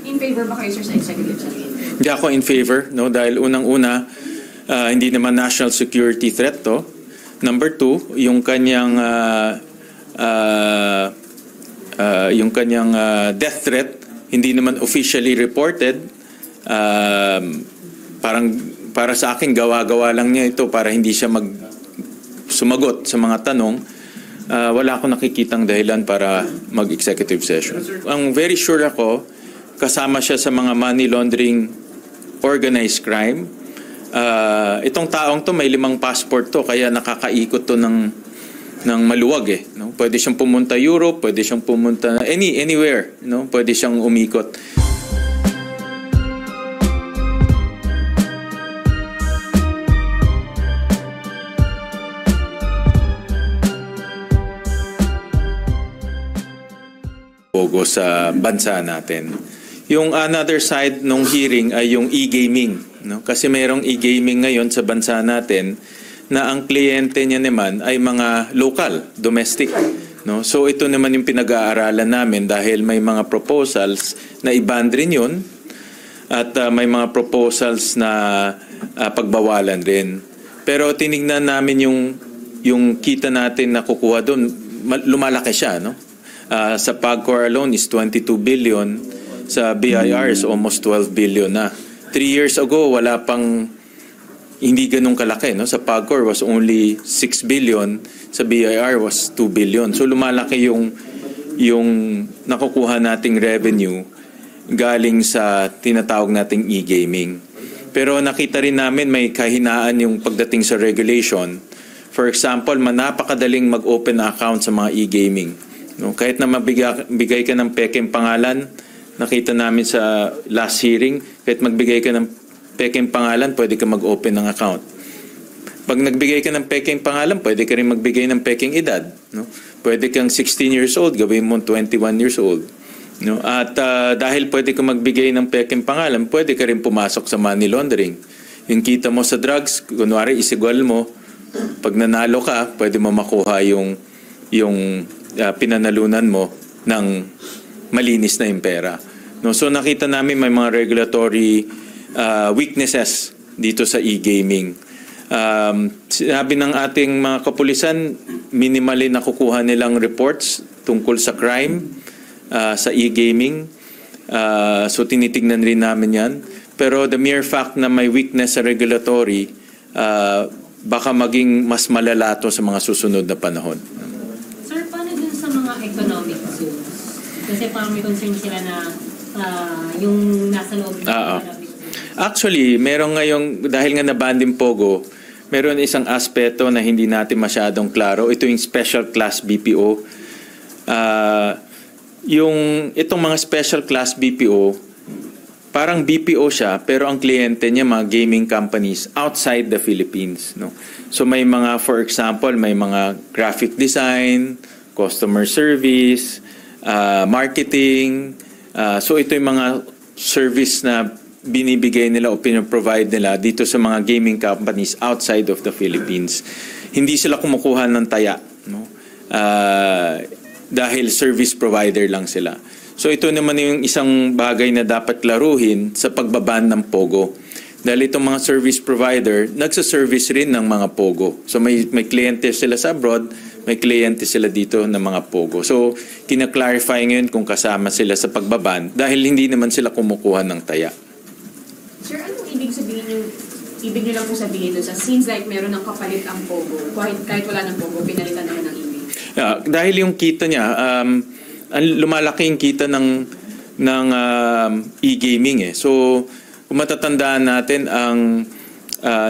In favor ba kayo, sir, sa executive session? Hindi ako in favor, no? Dahil unang-una, hindi naman national security threat to. Number two, yung kanyang death threat, hindi naman officially reported. Parang para sa akin, gawa-gawa lang niya ito para hindi siya sumagot sa mga tanong. Wala akong nakikitang dahilan para mag-executive session. Ang very sure ako, kasama siya sa mga money laundering organized crime. Itong taong to may 5 passport to, kaya nakakaikot to ng maluwag eh. No? Pwede siyang pumunta Europe, pwede siyang pumunta anywhere. No? Pwede siyang umikot. Pogo sa bansa natin. Yung another side nung hearing ay yung e-gaming. No? Kasi mayroong e-gaming ngayon sa bansa natin na ang kliyente niya naman ay mga local, domestic. No? So ito naman yung pinag-aaralan namin dahil may mga proposals na i-ban rin yun at may mga proposals na pagbawalan rin. Pero tinignan namin yung kita natin na kukuha doon, lumalaki siya. No? Sa PAGCOR alone is 22 billion. Sa BIR is almost 12 billion na. 3 years ago, wala pang hindi ganun kalaki. No? Sa PAGCOR was only 6 billion. Sa BIR was 2 billion. So lumalaki yung nakukuha nating revenue galing sa tinatawag nating e-gaming. Pero nakita rin namin may kahinaan yung pagdating sa regulation. For example, napakadaling mag-open account sa mga e-gaming. No? Kahit na bigay ka ng pekeng pangalan, nakita namin sa last hearing, kahit magbigay ka ng pekeng pangalan, pwede ka mag-open ng account. Pag nagbigay ka ng pekeng pangalan, pwede ka rin magbigay ng pekeng edad. No? Pwede kang 16 years old, gawin mo 21 years old. No? At dahil pwede ka magbigay ng pekeng pangalan, pwede ka rin pumasok sa money laundering. Yung kita mo sa drugs, kunwari isigwal mo, pag nanalo ka, pwede mo makuha yung pinanalunan mo ng malinis na yung pera. No, so nakita namin may mga regulatory weaknesses dito sa e-gaming. Sinabi ng ating mga kapulisan, minimally nakukuha nilang reports tungkol sa crime sa e-gaming. So tinitignan rin namin yan. Pero the mere fact na may weakness sa regulatory, baka maging mas malala to sa mga susunod na panahon. Sir, paano dun sa mga economic zones? Kasi parang may concern sila na yung nasa loob ng economic zone. Actually, meron ngayong, dahil nga na-ban din Pogo, meron isang aspeto na hindi natin masyadong klaro. Ito yung special class BPO. Itong mga special class BPO, parang BPO siya, pero ang kliyente niya mga gaming companies outside the Philippines. No? So may mga, for example, may mga graphic design, customer service, marketing. So ito yung mga service na binibigay nila o pinaprovide nila dito sa mga gaming companies outside of the Philippines. Hindi sila kumukuha ng taya. No? Dahil service provider lang sila. So ito naman yung isang bagay na dapat klaruhin sa pagbaban ng Pogo. Dahil itong mga service provider, nagsa-service rin ng mga Pogo. So may kliyente sila sa abroad, may kliyente sila dito ng mga Pogo. So kina-clarify ngayon kung kasama sila sa pagbaban dahil hindi naman sila kumukuha ng taya. Sir, anong ibig sabihin ibig nyo lang po sabihin doon sa seems like meron ng kapalit ang Pogo. Kahit wala ng Pogo, pinalitan naman ng image. Dahil yung kita niya, lumalaki yung kita ng e-gaming eh. So kung matatandaan natin ang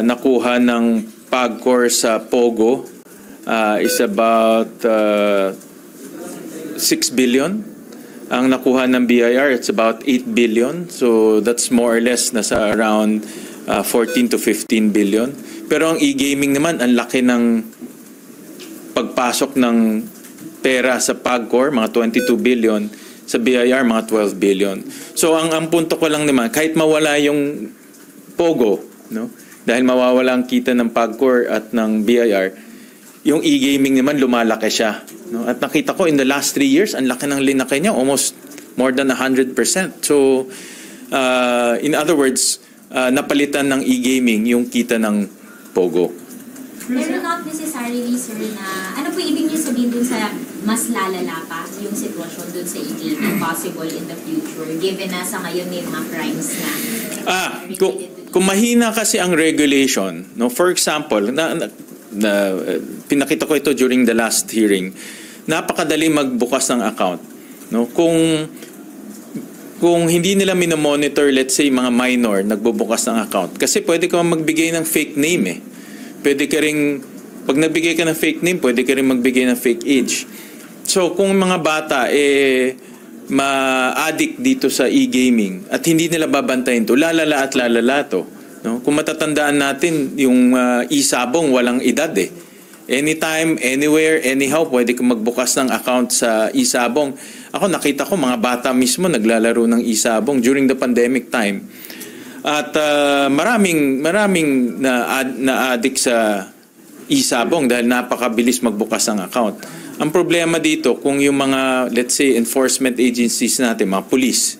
nakuha ng PAGCOR sa Pogo is about 6 billion. Ang nakuha ng BIR, it's about 8 billion. So that's more or less nasa around 14 to 15 billion. Pero ang e-gaming naman, ang laki ng pagpasok ng pera sa PAGCOR, mga 22 billion. Sa BIR, mga 12 billion. So ang punto ko lang naman, kahit mawala yung Pogo, no? Dahil mawawala ang kita ng PAGCOR at ng BIR, yung e-gaming naman lumalaki siya. No? At nakita ko in the last 3 years, ang laki ng linaki niya, almost more than 100%. So, in other words, napalitan ng e-gaming yung kita ng Pogo. Pero not necessarily, sir, na ano po ibig niyo sabihin dun sa mas lalala pa yung sitwasyon dun sa e-gaming possible in the future given na sa ngayon may mga crimes na Kung mahina kasi ang regulation, no, for example, pinakita ko ito during the last hearing, napakadali magbukas ng account. No? Kung hindi nila minomonitor, let's say, mga minor nagbubukas ng account, kasi pwede ka magbigay ng fake name eh. Pwede ka rin, pag nagbigay ka ng fake name, pwede ka rin magbigay ng fake age. So, kung mga bata, ma-addict dito sa e-gaming at hindi nila babantayin to, lalala at lalala to. No? Kung matatandaan natin, yung e-sabong walang edad eh. Anytime, anywhere, anyhow, pwede kang magbukas ng account sa e-sabong. Ako, nakita ko, mga bata mismo naglalaro ng e-sabong during the pandemic time. At maraming na-addict sa e-sabong dahil napakabilis magbukas ng account. Ang problema dito, kung yung mga, let's say, enforcement agencies natin, mga police,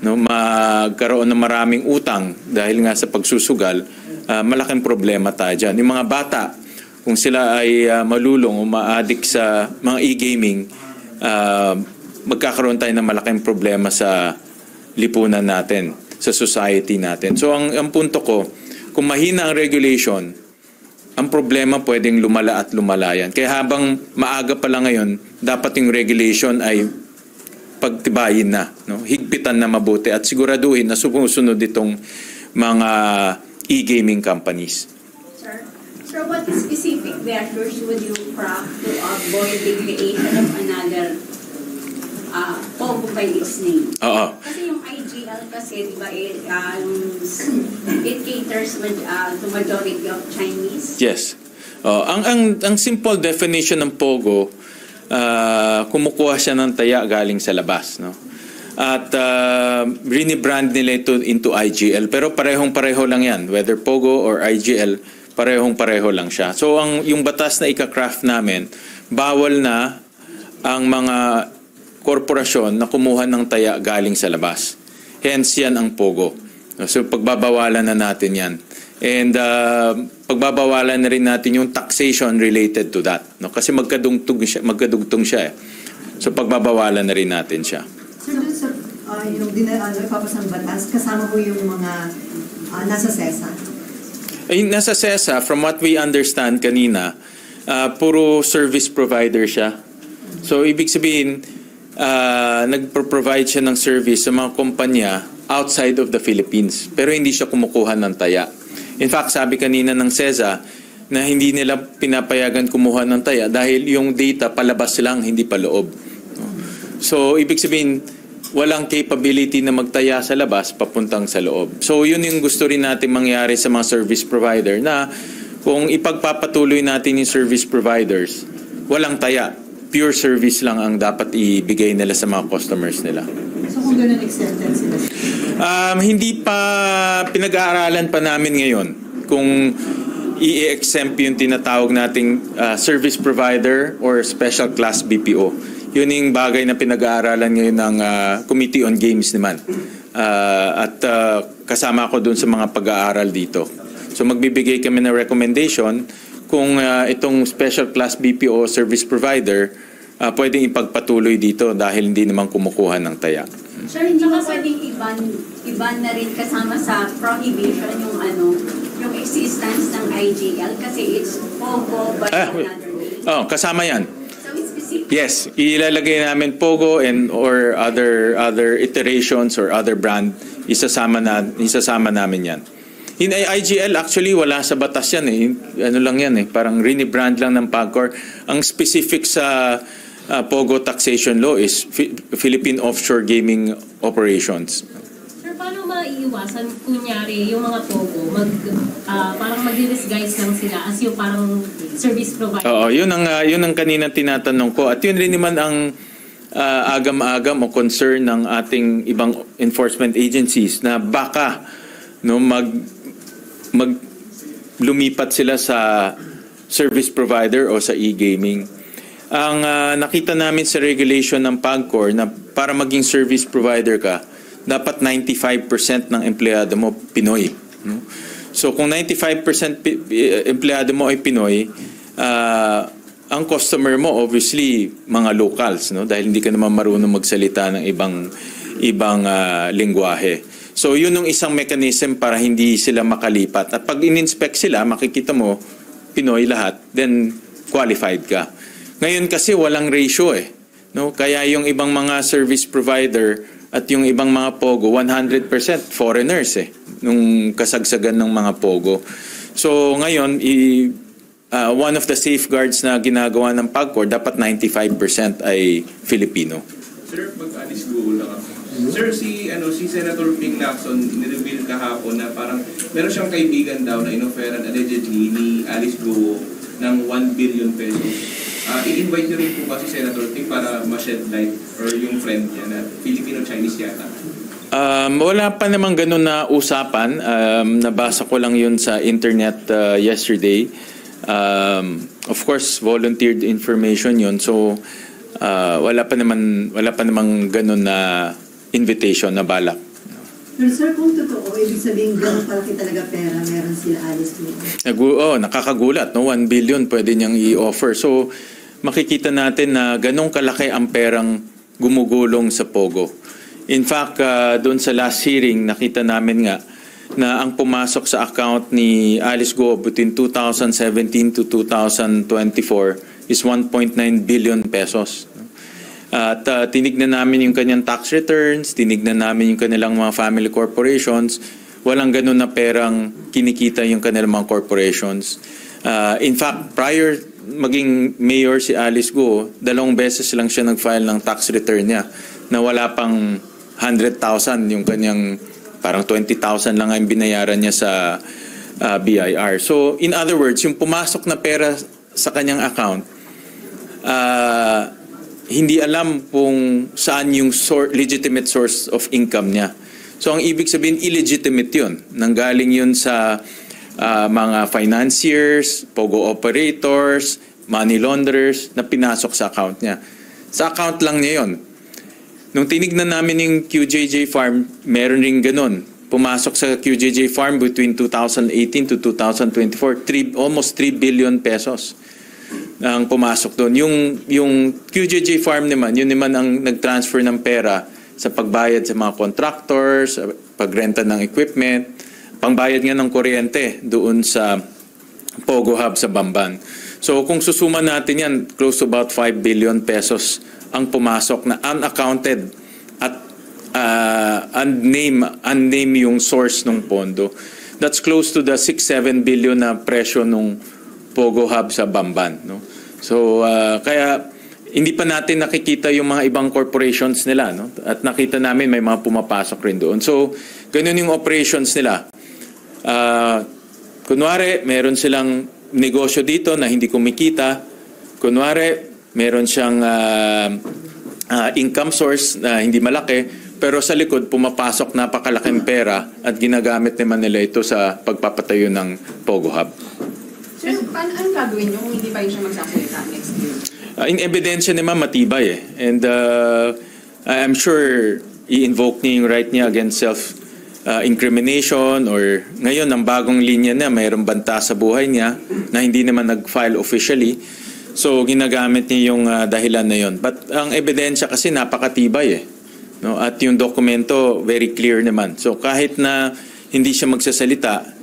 no, magkaroon ng maraming utang dahil nga sa pagsusugal, malaking problema tayo dyan. Yung mga bata, kung sila ay malulong o ma-addict sa mga e-gaming, magkakaroon tayo ng malaking problema sa lipunan natin, sa society natin. So ang punto ko, kung mahina ang regulation, ang problema pwedeng lumala at lumala yan. Kaya habang maaga pa lang ngayon, dapat yung regulation ay pagtibayin na, no? Higpitan na mabuti at siguraduhin na sumusunod itong mga e-gaming companies. Sir, what specific measures would you craft to avoid the creation of another Pogo by its name? Oo. Kasi yung IGL kasi, di ba, it caters to majority of Chinese. Yes. Ang simple definition ng Pogo, kumukuha siya ng taya galing sa labas, no? At rinibrand nila ito into IGL, pero parehong-pareho lang yan, whether Pogo or IGL, parehong-pareho lang siya. So yung batas na ika-craft namin, bawal na ang mga korporasyon na kumuha ng taya galing sa labas. Hence yan ang Pogo. So pagbabawalan na natin yan. And pagbabawalan na rin natin yung taxation related to that. No? Kasi magkadugtong siya eh. So pagbabawalan na rin natin siya. Sir, dun sa yung ipapasang batas, kasama po yung mga nasa SESA? Nasa SESA, from what we understand kanina, puro service provider siya. So ibig sabihin, nagpro-provide siya ng service sa mga kumpanya outside of the Philippines. Pero hindi siya kumukuha ng taya. In fact, sabi kanina ng SESA na hindi nila pinapayagan kumuha ng taya dahil yung data palabas lang, hindi pa loob. So, ibig sabihin, walang capability na magtaya sa labas papuntang sa loob. So, yun yung gusto rin natin mangyari sa mga service provider na kung ipagpapatuloy natin yung service providers, walang taya. Pure service lang ang dapat ibigay nila sa mga customers nila. So kung ganun exempted sila? Hindi pa, pinag-aaralan pa namin ngayon kung i-exempt yung tinatawag nating service provider or special class BPO. Yun yung bagay na pinag-aaralan ngayon ng Committee on Games naman. At kasama ako dun sa mga pag-aaral dito. So magbibigay kami ng recommendation kung itong special class BPO service provider pwedeng ipagpatuloy dito dahil hindi naman kumukuha ng taya. Sir, hindi ba pwedeng iban na rin kasama sa prohibition yung existence ng IGL kasi it's Pogo but another name? Kasama yan. So it's specific. Yes, ilalagay namin Pogo and or other iterations or other brand, isasama namin yan. In IGL, actually, wala sa batas yan eh. Ano lang yan eh. Parang rinibrand lang ng PAGCOR. Ang specific sa Pogo taxation law is Philippine Offshore Gaming Operations. Sir, paano maiiwasan, kunyari, yung mga Pogo, parang mag-disguise lang sila as yung parang service provider? Oo, yun ang kanina tinatanong ko. At yun rin naman ang agam-agam o concern ng ating ibang enforcement agencies na baka lumipat sila sa service provider o sa e-gaming. Ang nakita namin sa regulation ng PAGCOR na para maging service provider ka, dapat 95% ng empleyado mo Pinoy. No? So kung 95% empleyado mo ay Pinoy, ang customer mo obviously mga locals, no? Dahil hindi ka naman marunong magsalita ng ibang lengguwahe. So yun yung isang mechanism para hindi sila makalipat. At pag in-inspect sila, makikita mo Pinoy lahat, then qualified ka. Ngayon kasi walang ratio eh. No? Kaya yung ibang mga service provider at yung ibang mga POGO, 100% foreigners eh. Nung kasagsagan ng mga POGO. So ngayon, one of the safeguards na ginagawa ng PAGCOR, dapat 95% ay Filipino. Sir, mag-alis go lang ako. Sir, si Senator Ping Lacson, nireveal kahapon na parang meron siyang kaibigan daw na inoferan allegedly ni Alice Go ng 1 billion pesos. I-invite niyo rin po ba si Senator Ping para ma-shed light or yung friend niya na Filipino-Chinese yata? Wala pa namang ganun na usapan. Nabasa ko lang yun sa internet yesterday. Of course, volunteered information yun. So, wala pa namang ganun na invitation na balak. Pero sir, kung totoo, ibig sabihin gano'n palaki talaga pera meron sila Alice Go. Nakakagulat, no? 1 billion pwede niyang i-offer. So, makikita natin na ganong kalaki ang perang gumugulong sa POGO. In fact, doon sa last hearing, nakita namin nga na ang pumasok sa account ni Alice Go between 2017 to 2024 is 1.9 billion pesos. At tinignan namin yung kanyang tax returns, tinignan namin yung kanilang mga family corporations. Walang ganun na perang kinikita yung kanilang mga corporations. In fact, prior maging mayor si Alice Go, 2 beses lang siya nag-file ng tax return niya na wala pang 100,000 yung kanyang parang 20,000 lang ang binayaran niya sa BIR. So, in other words, yung pumasok na pera sa kanyang account, hindi alam kung saan yung legitimate source of income niya. So, ang ibig sabihin, illegitimate yun. Nanggaling yun sa mga financiers, POGO operators, money launderers na pinasok sa account niya. Sa account lang niya yun. Nung tinignan namin yung QJJ Farm, meron rin ganun. Pumasok sa QJJ Farm between 2018 to 2024, almost 3 billion pesos ang pumasok doon. Yung QJJ Farm naman, yun naman ang nag-transfer ng pera sa pagbayad sa mga contractors, pagrenta ng equipment, pangbayad nga ng kuryente doon sa POGO Hub sa Bamban. So kung susuma natin yan, close to about 5 billion pesos ang pumasok na unaccounted at unnamed yung source ng pondo. That's close to the 6-7 billion na presyo nung POGO Hub sa Bamban. No? So kaya hindi pa natin nakikita yung mga ibang corporations nila. No? At nakita namin may mga pumapasok rin doon. So ganun yung operations nila. Kunwari, meron silang negosyo dito na hindi kumikita. Kunwari, meron siyang income source na hindi malaki, pero sa likod pumapasok napakalaking pera at ginagamit naman nila ito sa pagpapatayo ng POGO Hub. Sir, anong gagawin nyo kung hindi pa rin siya magsasalita next year? In ebidensya naman matibay eh. And I'm sure i-invoke niya yung right niya against incrimination or ngayon ang bagong linya na mayroong banta sa buhay niya na hindi naman nag-file officially. So ginagamit niya yung dahilan na yon. But ang ebidensya kasi napakatibay eh. No? At yung dokumento very clear naman. So kahit na hindi siya magsasalita,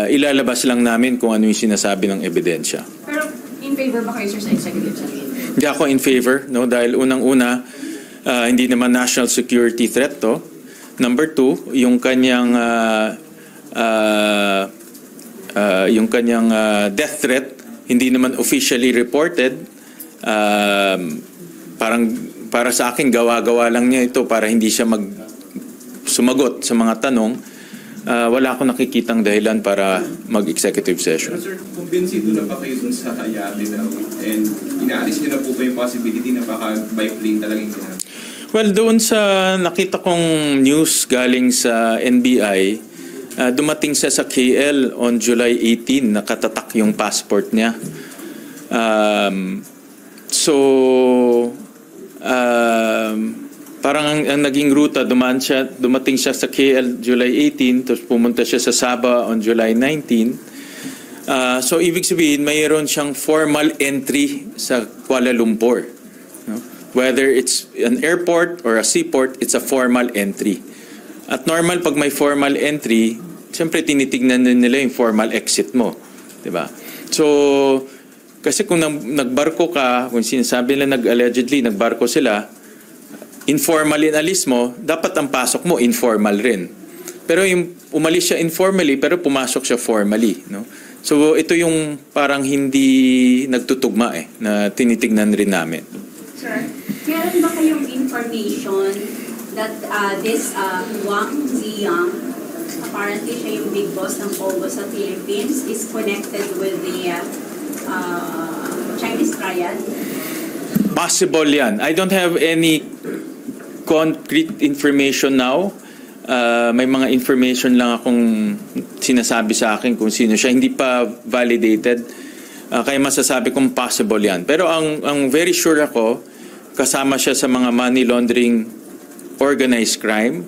ilalabas lang namin kung ano yung sinasabi ng ebidensya. Pero in favor ba kayo, sir, sa executive session? Hindi ako in favor, no? Dahil unang-una, hindi naman national security threat to. Number 2, yung kanyang death threat hindi naman officially reported. Parang para sa akin gawa-gawa lang niya ito para hindi siya sumagot sa mga tanong. Wala akong nakikitang dahilan para mag-executive session. Pero sir, kumbinsido na ba kayo dun sa Hayate daw? And inaalis niyo na po ba yung possibility na baka by plane talagang ginagawa? Well, doon sa nakita kong news galing sa NBI, dumating siya sa KL on July 18, nakatatak yung passport niya. So, parang ang naging ruta, dumating siya sa KL July 18, tapos pumunta siya sa Sabah on July 19. So, ibig sabihin, mayroon siyang formal entry sa Kuala Lumpur. No? Whether it's an airport or a seaport, it's a formal entry. At normal, pag may formal entry, siyempre tinitignan din nila yung formal exit mo. Diba? So, kasi kung nagbarko ka, kung sinasabi nila allegedly nagbarko sila, informal inalis mo, dapat ang pasok mo informal rin. Pero yung umalis siya informally, pero pumasok siya formally. No? So ito yung parang hindi nagtutugma na tinitignan rin namin. Sir, meron ba kayong information that this Wang Ziyang, apparently siya yung big boss ng Pogo sa Philippines, is connected with the Chinese triad? Possible yan. I don't have any concrete information now. May mga information lang akong sinasabi sa akin kung sino siya. Hindi pa validated. Kaya masasabi kong possible yan. Pero ang very sure ako, kasama siya sa mga money laundering organized crime.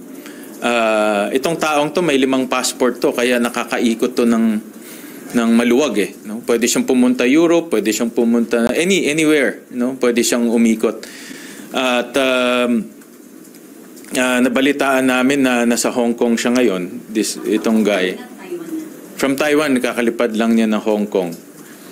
Itong taong to may 5 passport to, kaya nakakaikot to ng maluwag no? Pwede siyang pumunta Europe, pwede siyang pumunta anywhere, no? Pwede siyang umikot. At nabalitaan namin na nasa Hong Kong siya ngayon, itong guy. From Taiwan, nakakalipad lang niya ng Hong Kong.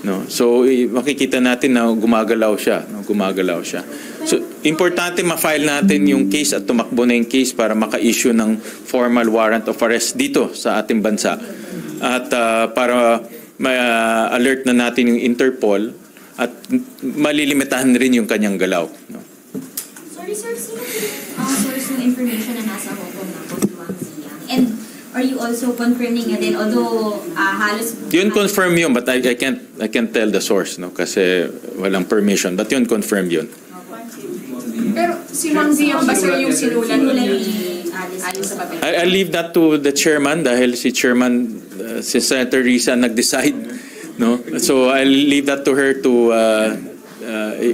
No? So, makikita natin na gumagalaw siya. No? Gumagalaw siya. So, importante ma-file natin yung case at tumakbo na yung case para maka-issue ng formal warrant of arrest dito sa ating bansa. At para ma-alert na natin yung Interpol at malilimitahan rin yung kanyang galaw. No? Sorry sir, sino source ng information na nasa Hong Kong na po si Wang Ziyang? And are you also confirming na din, although halos... Yun confirm yun, but I can't tell the source, no? Kasi walang permission. But yun confirm yun. Pero si Wang Ziyang ba sir yung sinulan ni Alice sa papel? I'll leave that to the chairman dahil si chairman, si Senator Risa nag-decide, no? So I'll leave that to her to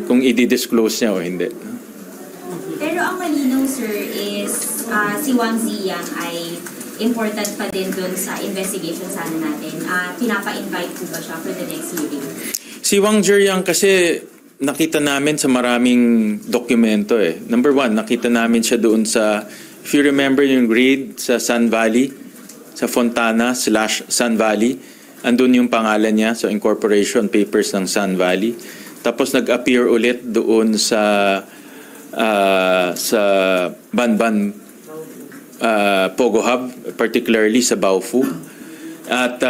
kung i-disclose niya o hindi. Pero ang malinaw sir is si Wang Ziyang ay important pa din doon sa investigation sana natin. Pinapa-invite po ba siya for the next hearing? Si Wang Ziyang kasi nakita namin sa maraming dokumento Number 1, nakita namin siya doon sa, if you remember yung grade sa Sun Valley, sa Fontana/Sun Valley, andun yung pangalan niya, so incorporation papers ng Sun Valley. Tapos nag-appear ulit doon sa Banban Pogo Hub, particularly sa Baofu. At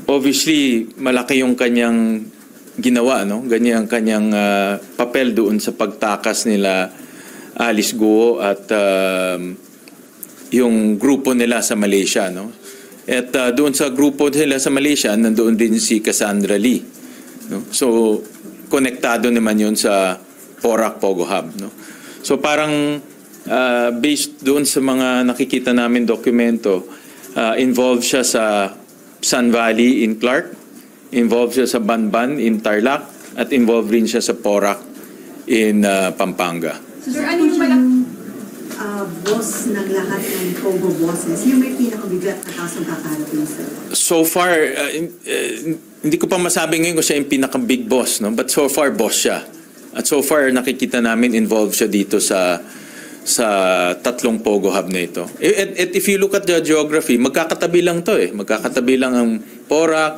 obviously, malaki yung kanyang ginawa, no? Ganyan kanyang papel doon sa pagtakas nila Alice Guo at yung grupo nila sa Malaysia, no? At doon sa grupo nila sa Malaysia, nandoon din si Cassandra Lee, no? So, konektado naman yun sa Porac Pogo Hub, no? So parang based doon sa mga nakikita namin dokumento, involved siya sa Sun Valley in Clark, involved siya sa Banban in Tarlac, at involved rin siya sa Porac in Pampanga. Sir, ano yung boss ng lahat ng Pogo bosses? Yung may pinakabigat na kasong kakarapin, sir? So far, hindi ko pa masabi ngayon kung siya yung pinaka-big boss, no? But so far, boss siya. At so far, nakikita namin involved siya dito sa 3 Pogo Hub na ito. At if you look at the geography, magkakatabi lang to Magkakatabi lang ang Porac,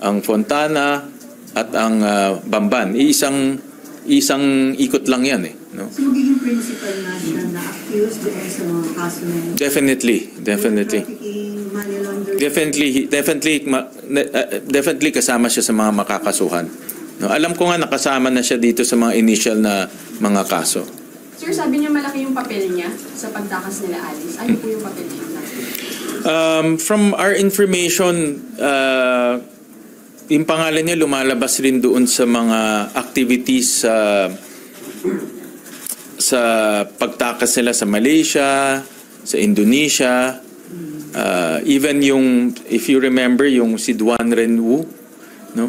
ang Fontana, at ang Bamban. Isang ikot lang yan no? So magiging principal na siya na accused doon sa mga kaso na yun? Definitely kasama siya sa mga makakasuhan. No, alam ko nga nakasama na siya dito sa mga initial na mga kaso. Sir, sabi niya malaki yung papel niya sa pagtakas nila Alice. Ano po yung papel niya? From our information, yung pangalan niya lumalabas rin doon sa mga activities sa pagtakas nila sa Malaysia, sa Indonesia, even yung, if you remember, yung si Duan Renwu, no?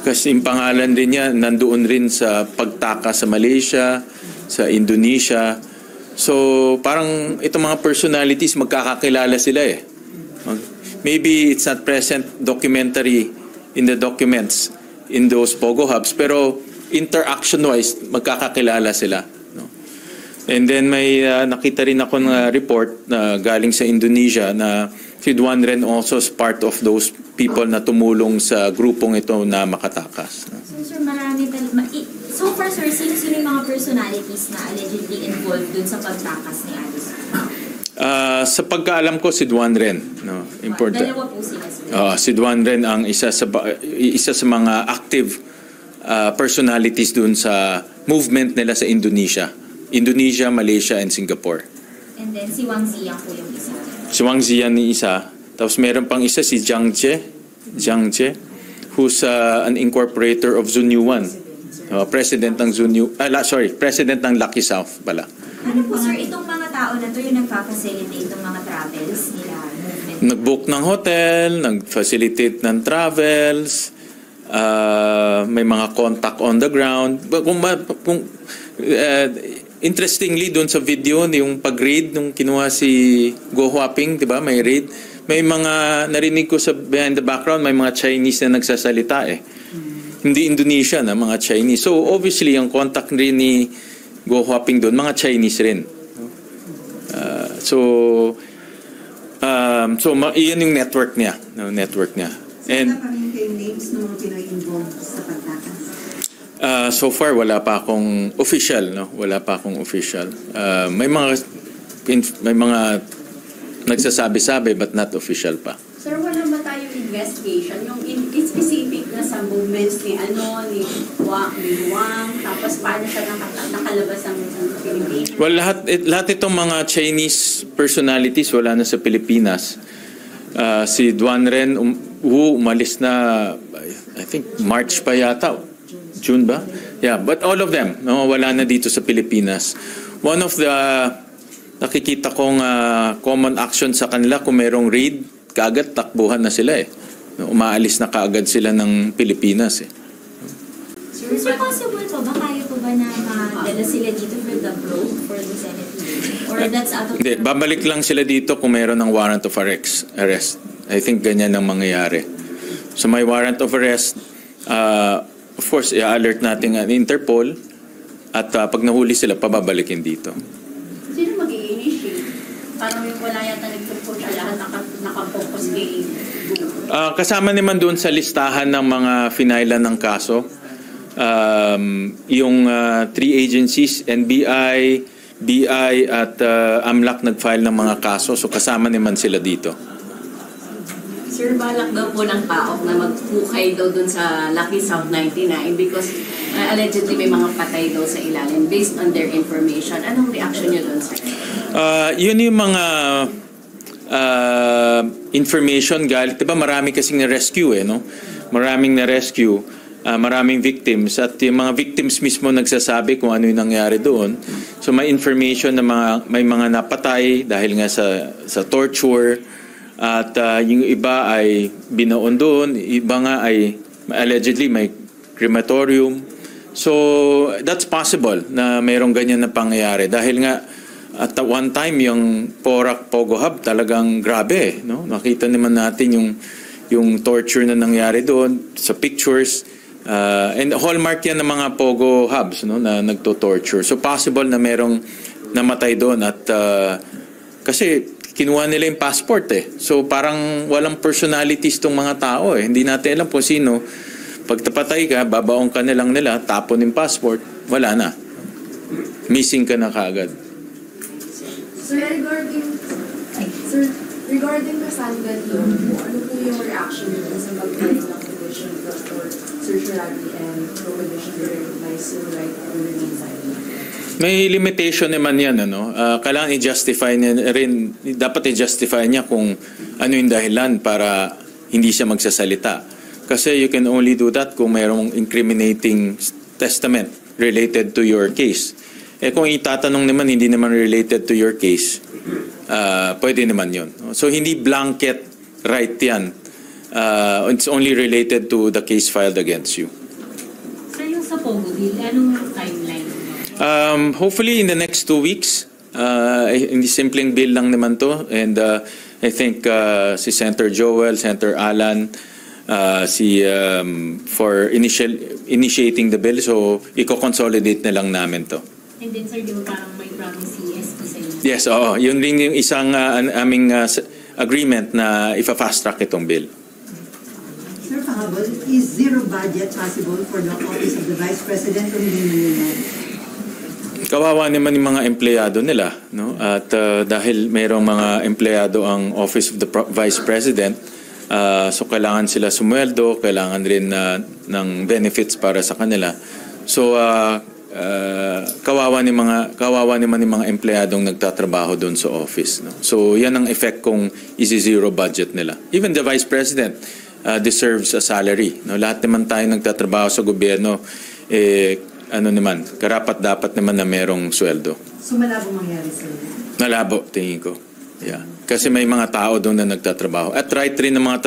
Kasi yung pangalan din niya nandoon rin sa pagtaka sa Malaysia, sa Indonesia. So parang itong mga personalities magkakakilala sila eh. Maybe it's not present documentary in the documents in those Pogo hubs, pero interaction-wise magkakakilala sila. No? And then may nakita rin ako ng report na galing sa Indonesia na si Duan Ren also is part of those people na tumulong sa grupong ito na makatakas. No? So, sir, marami so far, sir, sino yung mga personalities na allegedly involved dun sa pagtakas ni Alice? Sa pagkaalam ko, si Duan Ren. No? Important. Dalawa po sila. Si Duan Ren ang isa sa mga active personalities dun sa movement nila sa Indonesia. Indonesia, Malaysia, and Singapore. And then si Wang Ziyang po yung isa. Si Wang Ziyang ni isa. Tapos meron pang isa si Jiang Jie, who's an incorporator of Zunyuan. President ng President ng Lucky South pala. Ano po, sir, itong mga tao na to yung nagpa-facilitate itong mga travels nila, movement? Nag-book ng hotel, nag-facilitate ng travels, may mga contact on the ground. Interestingly, doon sa video, yung pag-raid, nung kinuha si Go Huaping, di ba, may raid. May mga, narinig ko sa behind the background, may mga Chinese na nagsasalita eh. Hindi Indonesia na, mga Chinese. So, obviously, ang contact rin ni Go Huaping doon, mga Chinese rin. Iyan yung network niya. And wala pa rin kayong names ng mga Pinoy-involved sa pagtakas? So far, wala pa akong official. No? Wala pa akong official. May mga nagsasabi-sabi but not official pa. Sir, wala ba tayong investigation? Yung specific na sa movements ni Wang, tapos paano siya nakalabas ng Pilipinas? Well, lahat itong mga Chinese personalities wala na sa Pilipinas. Si Duan Ren umalis na, I think March pa yata. June ba? Yeah, but all of them wala na dito sa Pilipinas. One of the nakikita kong common action sa kanila kung merong raid, kaagad takbuhan na sila eh. Umaalis na kaagad sila ng Pilipinas eh. Sir, possible po ba? Kaya po ba na madala sila dito for the probe for the Senate hearing? Or that's out of... Hindi, babalik lang sila dito kung meron ng warrant of arrest. I think ganyan ang mangyayari. So may warrant of arrest, of course, i-alert natin ang Interpol at pag nahuli sila, pababalikin dito. Sino mag-i-initiate? Parang wala yata nagtugpo siya lahat nakapokus kay Google. Kasama naman doon sa listahan ng mga finailan ng kaso. Yung 3 agencies, NBI, BI at AMLAC nag-file ng mga kaso. So kasama naman sila dito. Sir, balak daw po ng PAOK na magpukay daw dun sa Lucky South 99 because allegedly may mga patay daw sa ilalim based on their information. Anong reaction niyo dun, sir? Yun yung mga information galing. Diba marami kasing na-rescue eh, no? Maraming na-rescue, maraming victims at yung mga victims mismo nagsasabi kung ano yung nangyari doon. So may information na may mga napatay dahil nga sa torture. At yung iba ay binaon doon, iba nga ay allegedly may crematorium. So that's possible na mayroong ganyan na pangyayari dahil nga at one time yung Porac Pogo Hub talagang grabe, no? Nakita naman natin yung torture na nangyari doon sa pictures. And hallmark yan ng mga Pogo Hubs, no, na nagto-torture. So possible na merong namatay doon at kasi kinuha nila yung passport eh. So parang walang personalities tong mga tao eh. Hindi natin alam kung sino. Pag tapatay ka, babaong ka na lang nila, tapon yung passport, wala na. Missing ka na kaagad. Sir, regarding Cassandra Leon po, ano po yung reaction nito sa pag-file ng petition for certiorari and prohibition to recognize civil rights underneath May limitation naman yan, ano? Kailangan i-justify niya rin, dapat i-justify niya kung ano yung dahilan para hindi siya magsasalita. Kasi you can only do that kung mayroong incriminating testament related to your case. Kung itatanong naman, hindi naman related to your case, pwede naman yun. So hindi blanket right yan It's only related to the case filed against you. Sir, yung sa Pogo Bill, anong timeline? Hopefully in the next 2 weeks. Hindi simpleng bill lang naman to. And I think si Senator Joel, Senator Alan, for initiating the bill. So, i-consolidate na lang namin to. And then, sir, di ba parang may promise si SP sa inyo? Yes, oo. Yun rin yung isang aming agreement na ipa-fast track itong bill. Sir Pahabol, is zero budget possible for the Office of the Vice President o hindi mangyayari? Kawawa naman yung mga empleyado nila, no? At dahil mayroong mga empleyado ang Office of the Vice President, so kailangan sila sumweldo, kailangan rin ng benefits para sa kanila. So kawawa naman yung mga empleyadong nagtatrabaho doon sa office, no? So yan ang effect kung isi-zero budget nila. Even the Vice President deserves a salary, no? Lahat naman tayo nagtatrabaho sa gobyerno, karapat-dapat naman na merong sweldo. So malabo mangyari sir? Malabo, tingin ko. Yeah. Kasi may mga tao doon na nagtatrabaho. At right rin ng mga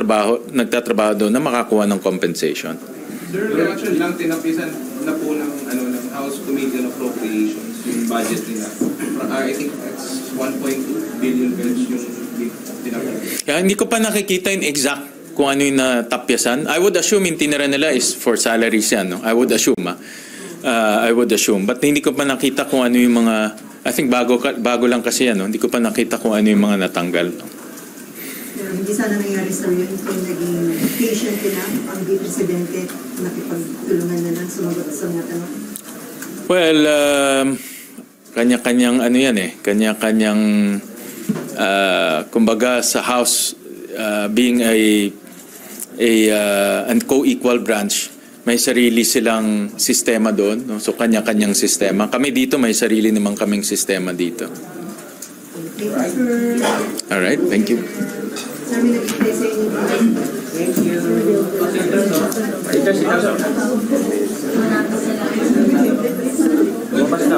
nagtatrabaho doon na makakuha ng compensation. Sir, actually lang tinapisan na po ng House Committee on Appropriations yung budget nila. I think it's 1.2 billion pesos yung tinapisan. Hindi ko pa nakikita yung exact kung ano yung natapyasan. I would assume yung tinira nila is for salaries yan. No? I would assume. But hindi ko pa nakita kung ano yung mga, I think bago lang kasi yan. No? Hindi ko pa nakita kung ano yung mga natanggal. No? Pero hindi sana nangyari sir yun kung naging patient na ang Presidente nakipagtulungan na lang sumagot sa mga tanong. Well, kanya-kanyang ano yan eh. Kanya-kanyang, kumbaga sa House, being an co-equal branch, may sarili silang sistema doon. No? So, kanya-kanyang sistema. Kami dito, may sarili naman kaming sistema dito. Thank you, sir. Alright, thank you. Sir, may nag-play sa inyo. Thank you. Basta